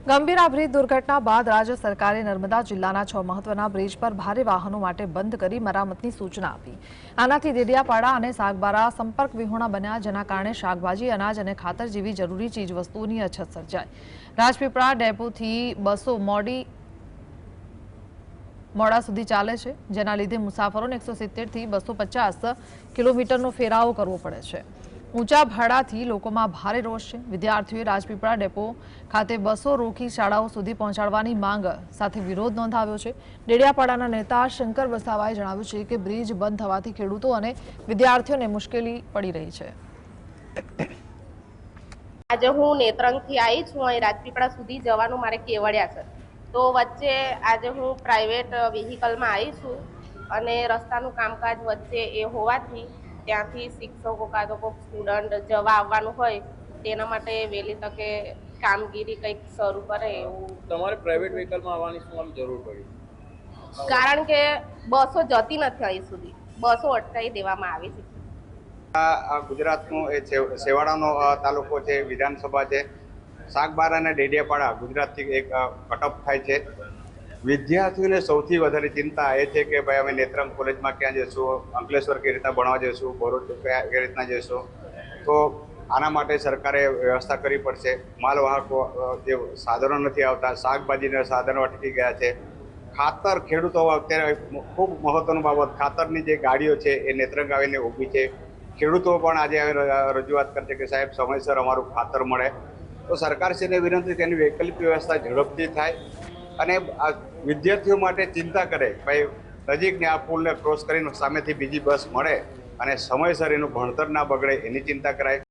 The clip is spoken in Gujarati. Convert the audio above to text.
ગંભીર આ બ્રિજ દુર્ઘટના બાદ રાજ્ય સરકારે નર્મદા જિલ્લાના 6 મહત્વના બ્રિજ પર ભારે વાહનો માટે બંધ કરી મરામતની સૂચના આપી। આનાથી દેડિયાપાડા અને સાગબારા સંપર્ક વિહોણા બન્યા, જેના કારણે શાકભાજી, અનાજ અને ખાતર જેવી જરૂરી ચીજવસ્તુઓની અછત સર્જાઈ। રાજપીપળા ડેપોથી બસો મોડા સુધી ચાલે છે, જેના લીધે મુસાફરોને 170 થી 250 કિલોમીટરનો ફેરાવો કરવો પડે છે। ઊંચા ભાડાથી લોકોમાં ભારે રોષ છે। વિદ્યાર્થીઓએ રાજપીપળા ડેપો ખાતે બસો રોકી શાળાઓ સુધી પહોંચાડવાની માંગ સાથે વિરોધ નોંધાવ્યો છે। ડેડિયાપાડાના નેતા શંકર વસાવાએ જણાવ્યું છે કે બ્રિજ બંધ થવાથી ખેડૂતો અને વિદ્યાર્થીઓને મુશ્કેલી પડી રહી છે। આજે હું નેત્રંગથી આવી છું। અહીં રાજપીપળા સુધી જવાનું મારે કેવડિયા છે, તો વચ્ચે આજે હું પ્રાઇવેટ વ્હીકલમાં આવી છું અને રસ્તાનું કામકાજ વચ્ચે એ હોવાથી ત્યાંથી શિક્ષકો કાં તો કોઈ સ્ટુડન્ટ જવા આવવાનું હોય તેના માટે વહેલી તકે કામગીરી કંઈક શરૂ કરે એવું। તમારે પ્રાઇવેટ વ્હીકલમાં આવવાની શું જરૂર પડી? કારણ કે બસો જતી નથી અહીં સુધી, બસો અટકાવી દેવામાં આવી છે। ગુજરાતનો એ છેવાડાનો તાલુકો છે, વિધાનસભા છે। સાગબારા અને ડેડિયાપાડા ગુજરાતથી એક કટઅપ થાય છે। વિદ્યાર્થીઓને સૌથી વધારે ચિંતા એ છે કે ભાઈ અમે નેત્રંગ કોલેજમાં ક્યાં જઈશું, અંકલેશ્વર કઈ રીતના ભણવા જઈશું, બોરોડ કઈ રીતના જઈશું। તો આના માટે સરકારે વ્યવસ્થા કરવી પડશે। માલવાહકો જે સાધનો નથી આવતા, શાકભાજીના સાધનો અટકી ગયા છે। ખાતર ખેડૂતો અત્યારે ખૂબ મહત્વનું બાબત, ખાતરની જે ગાડીઓ છે એ નેત્રંગ આવીને ઊભી છે। ખેડૂતો પણ આજે રજૂઆત કરશે કે સાહેબ સમયસર અમારું ખાતર મળે। તો સરકારશ્રીને વિનંતી કે એની વૈકલ્પિક વ્યવસ્થા ઝડપથી થાય અને વિદ્યાર્થીઓ માટે ચિંતા કરે, ભાઈ નજીકને આ પુલને ક્રોસ કરીને સામેથી બીજી બસ મળે અને સમયસર એનું ભણતર ના બગડે એની ચિંતા કરાય।